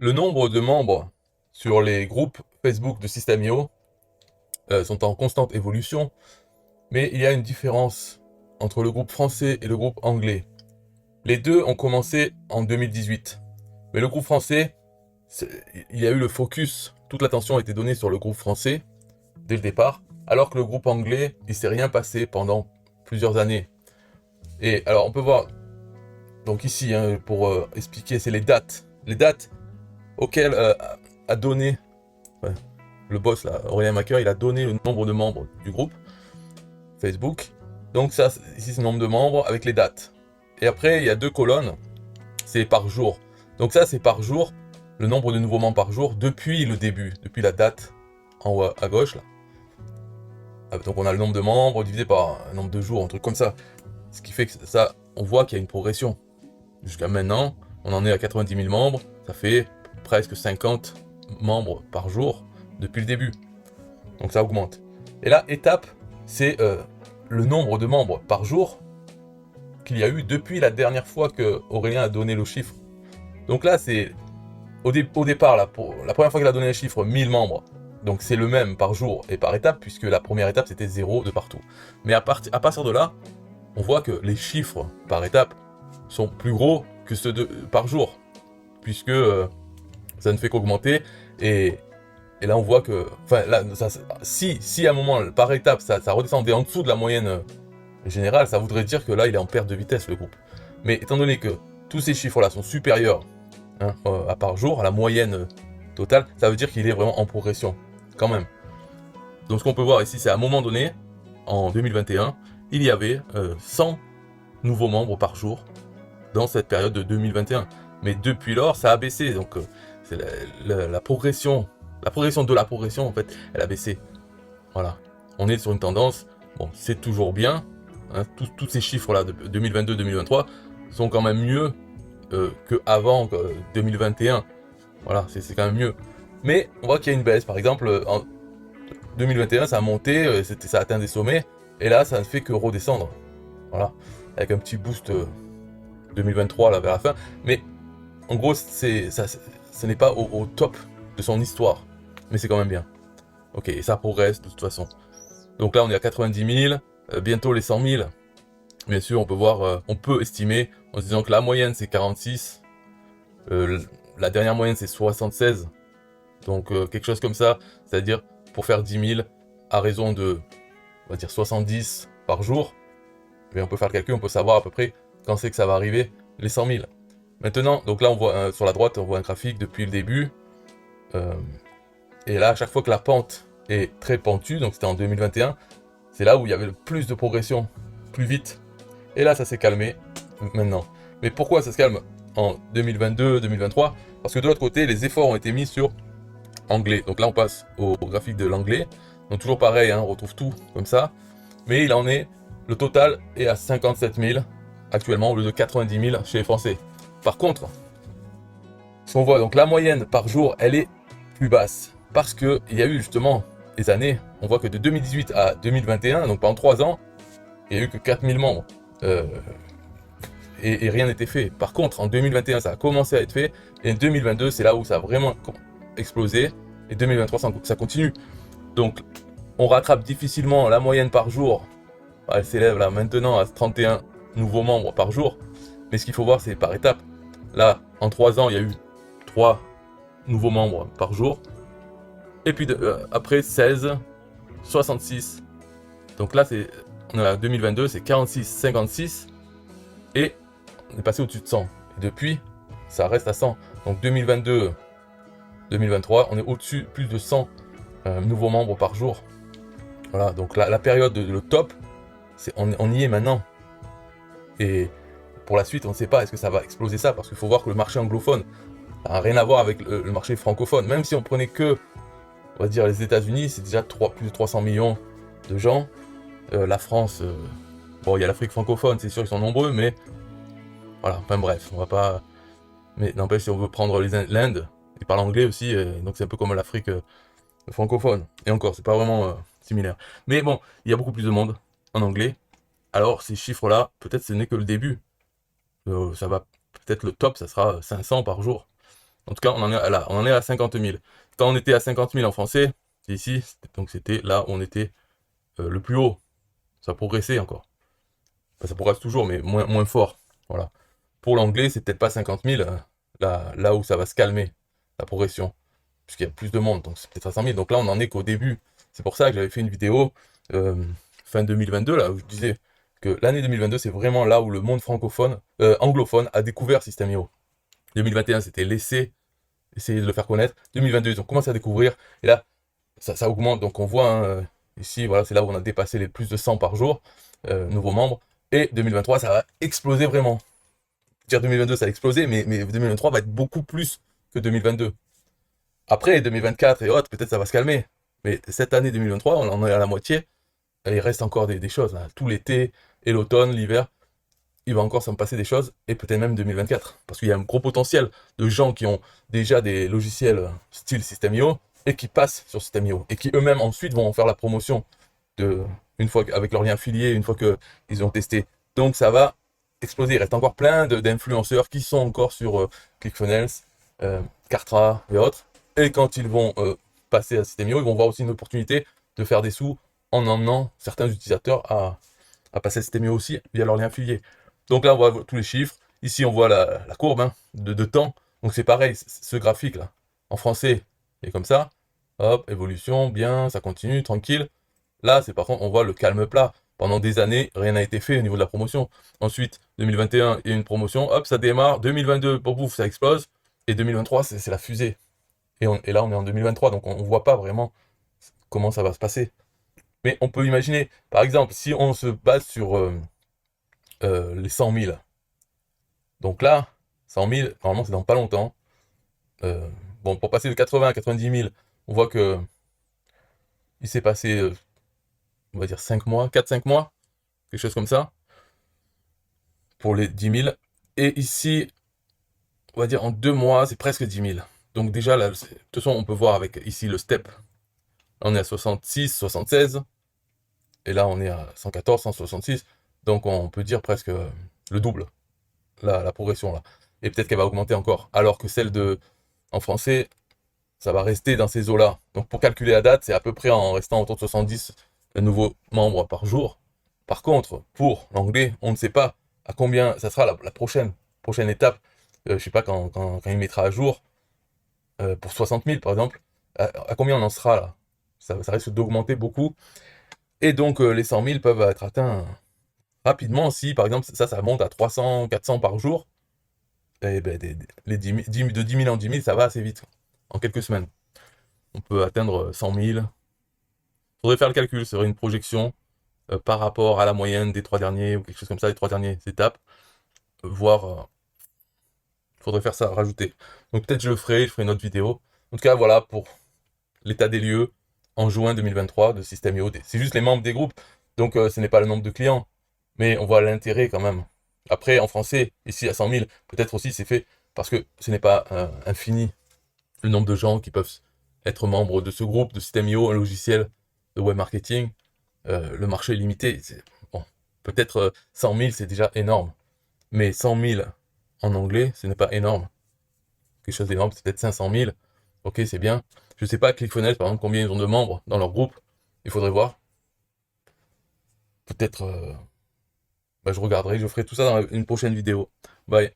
Le nombre de membres sur les groupes Facebook de System.io sont en constante évolution, mais il y a une différence entre le groupe français et le groupe anglais. Les deux ont commencé en 2018, mais le groupe français, il y a eu le focus, toute l'attention a été donnée sur le groupe français dès le départ, alors que le groupe anglais, il s'est rien passé pendant plusieurs années. Et alors on peut voir, donc ici, pour expliquer, c'est les dates. Les dates auxquelles a donné ouais, le boss, là, Aurélien Macker, il a donné le nombre de membres du groupe Facebook. Donc ça, ici c'est le nombre de membres avec les dates. Et après, il y a deux colonnes, c'est par jour. Donc ça, c'est par jour, le nombre de nouveaux membres par jour depuis le début, depuis la date en haut à gauche, là. Donc on a le nombre de membres divisé par un nombre de jours, un truc comme ça. Ce qui fait que ça, on voit qu'il y a une progression. Jusqu'à maintenant, on en est à 90 000 membres, ça fait presque 50 membres par jour depuis le début. Donc ça augmente. Et là, étape, c'est le nombre de membres par jour qu'il y a eu depuis la dernière fois que Aurélien a donné le chiffre. Donc là, c'est au départ, là, pour la première fois qu'il a donné le chiffre, 1000 membres. Donc c'est le même par jour et par étape, puisque la première étape c'était 0 de partout. Mais à partir de là, on voit que les chiffres par étape sont plus gros que ceux par jour, puisque ça ne fait qu'augmenter. Et là, on voit que, enfin, là, si à un moment, par étape, ça redescendait en dessous de la moyenne générale, ça voudrait dire que là, il est en perte de vitesse, le groupe. Mais étant donné que tous ces chiffres-là sont supérieurs à par jour, à la moyenne totale, ça veut dire qu'il est vraiment en progression, quand même. Donc, ce qu'on peut voir ici, c'est à un moment donné, en 2021, il y avait 100 nouveaux membres par jour dans cette période de 2021. Mais depuis lors, ça a baissé. Donc, c'est la progression. La progression de la progression, en fait, elle a baissé. Voilà. On est sur une tendance. Bon, c'est toujours bien. Hein, tous ces chiffres-là de 2022-2023 sont quand même mieux qu'avant 2021. Voilà, c'est quand même mieux. Mais on voit qu'il y a une baisse. Par exemple, en 2021, ça a monté, ça a atteint des sommets. Et là, ça ne fait que redescendre. Voilà. Avec un petit boost 2023 là, vers la fin. Mais en gros, ce n'est pas au top de son histoire. Mais c'est quand même bien. Ok, et ça progresse de toute façon. Donc là, on est à 90 000, bientôt les 100 000. Bien sûr, on peut voir, on peut estimer en se disant que la moyenne c'est 46, la dernière moyenne c'est 76. Donc quelque chose comme ça, c'est-à-dire pour faire 10 000 à raison de, on va dire 70 par jour. Mais on peut faire le calcul, on peut savoir à peu près quand c'est que ça va arriver, les 100 000. Maintenant, donc là on voit sur la droite, on voit un graphique depuis le début. Euh, et là, à chaque fois que la pente est très pentue, donc c'était en 2021, c'est là où il y avait le plus de progression, plus vite. Et là, ça s'est calmé maintenant. Mais pourquoi ça se calme en 2022, 2023? Parce que de l'autre côté, les efforts ont été mis sur anglais. Donc là, on passe au graphique de l'anglais. Donc toujours pareil, on retrouve tout comme ça. Mais il en est, le total est à 57 000 actuellement au lieu de 90 000 chez les Français. Par contre, si on voit donc la moyenne par jour, elle est plus basse. Parce qu'il y a eu justement des années, on voit que de 2018 à 2021, donc pendant 3 ans, il n'y a eu que 4000 membres. Euh, et rien n'était fait. Par contre, en 2021, ça a commencé à être fait. Et en 2022, c'est là où ça a vraiment explosé. Et 2023, ça continue. Donc, on rattrape difficilement la moyenne par jour. Elle s'élève là maintenant à 31 nouveaux membres par jour. Mais ce qu'il faut voir, c'est par étapes. Là, en 3 ans, il y a eu 3 nouveaux membres par jour. Et puis après 16, 66. Donc là, on est à 2022, c'est 46, 56. Et on est passé au-dessus de 100. Et depuis, ça reste à 100. Donc 2022, 2023, on est au-dessus, plus de 100 nouveaux membres par jour. Voilà, donc la période, le top, on y est maintenant. Et pour la suite, on ne sait pas, est-ce que ça va exploser ça? Parce qu'il faut voir que le marché anglophone n'a rien à voir avec le marché francophone. Même si on prenait que, on va dire, les États-Unis, c'est déjà plus de 300 millions de gens. La France, bon, il y a l'Afrique francophone, c'est sûr, ils sont nombreux, mais voilà, enfin bref, on va pas. Mais n'empêche, si on veut prendre l'Inde, ils parlent anglais aussi, donc c'est un peu comme l'Afrique francophone. Et encore, c'est pas vraiment similaire. Mais bon, il y a beaucoup plus de monde en anglais. Alors ces chiffres-là, peut-être ce n'est que le début. Ça va, peut-être le top, ça sera 500 par jour. En tout cas, on en est là, on en est à 50 000. Quand on était à 50 000 en français, c'est ici, donc c'était là où on était le plus haut. Ça progressait encore. Enfin, ça progresse toujours, mais moins fort. Voilà. Pour l'anglais, c'est peut-être pas 50 000, là où ça va se calmer, la progression. Puisqu'il y a plus de monde, donc c'est peut-être à 100 000. Donc là, on en est qu'au début. C'est pour ça que j'avais fait une vidéo fin 2022, là, où je disais que l'année 2022, c'est vraiment là où le monde francophone, anglophone, a découvert System.io. 2021, c'était essayer de le faire connaître. 2022, ils ont commencé à découvrir. Et là, ça augmente. Donc on voit ici, voilà, c'est là où on a dépassé les plus de 100 par jour, nouveaux membres. Et 2023, ça va exploser vraiment. Dire 2022, ça a explosé, mais 2023 va être beaucoup plus que 2022. Après, 2024 et autres, peut-être ça va se calmer. Mais cette année 2023, on en est à la moitié. Et il reste encore des choses. Là. Tout l'été et l'automne, l'hiver, il va encore s'en passer des choses. Et peut-être même 2024. Parce qu'il y a un gros potentiel de gens qui ont déjà des logiciels style System.io et qui passent sur System.io. Et qui eux-mêmes ensuite vont en faire la promotion une fois avec leur lien affilié, une fois qu'ils ont testé. Donc ça va exploser. Il reste encore plein d'influenceurs qui sont encore sur ClickFunnels, Kartra et autres. Et quand ils vont passer à System.io, ils vont voir aussi une opportunité de faire des sous en emmenant certains utilisateurs à passer à System.io aussi via leur lien affilié. Donc là, on voit tous les chiffres. Ici, on voit la courbe de temps. Donc c'est pareil, ce graphique-là. En français, il est comme ça. Hop, évolution, bien, ça continue, tranquille. Là, c'est par contre, on voit le calme plat. Pendant des années, rien n'a été fait au niveau de la promotion. Ensuite, 2021, il y a une promotion, hop, ça démarre. 2022, pouf, ça explose. Et 2023, c'est la fusée. Et là, on est en 2023, donc on ne voit pas vraiment comment ça va se passer. Mais on peut imaginer, par exemple, si on se base sur les 100 000. Donc là, 100 000, normalement, c'est dans pas longtemps. Bon, pour passer de 80 à 90 000, on voit que il s'est passé, on va dire 5 mois, 4-5 mois, quelque chose comme ça, pour les 10 000. Et ici, on va dire en 2 mois, c'est presque 10 000. Donc déjà, là, de toute façon, on peut voir avec ici le step. Là, on est à 66, 76. Et là, on est à 114, 166. Donc on peut dire presque le double, la progression là. Et peut-être qu'elle va augmenter encore. Alors que celle en français, ça va rester dans ces eaux-là. Donc pour calculer la date, c'est à peu près en restant autour de 70 nouveaux membres par jour. Par contre, pour l'anglais, on ne sait pas à combien ça sera la prochaine étape. Je ne sais pas quand il mettra à jour. Pour 60 000 par exemple. À combien on en sera là? Ça risque d'augmenter beaucoup. Et donc les 100 000 peuvent être atteints rapidement si par exemple ça monte à 300, 400 par jour. Et ben, les 10 000, de 10 000 en 10 000, ça va assez vite. En quelques semaines. On peut atteindre 100 000. Faudrait faire le calcul, ce serait une projection par rapport à la moyenne des 3 derniers ou quelque chose comme ça, les 3 dernières étapes. Voir, faudrait faire ça, rajouter. Donc peut-être je ferai une autre vidéo. En tout cas, voilà pour l'état des lieux en juin 2023 de System.io. C'est juste les membres des groupes, donc ce n'est pas le nombre de clients, mais on voit l'intérêt quand même. Après, en français, ici à 100 000, peut-être aussi c'est fait parce que ce n'est pas infini le nombre de gens qui peuvent être membres de ce groupe de System.io, un logiciel de web marketing. Le marché est limité. Bon, peut-être 100 000, c'est déjà énorme. Mais 100 000 en anglais, ce n'est pas énorme. Quelque chose d'énorme, c'est peut-être 500 000. Ok, c'est bien. Je sais pas, ClickFunnels, par exemple, combien ils ont de membres dans leur groupe. Il faudrait voir. Peut-être, je regarderai, je ferai tout ça dans une prochaine vidéo. Bye.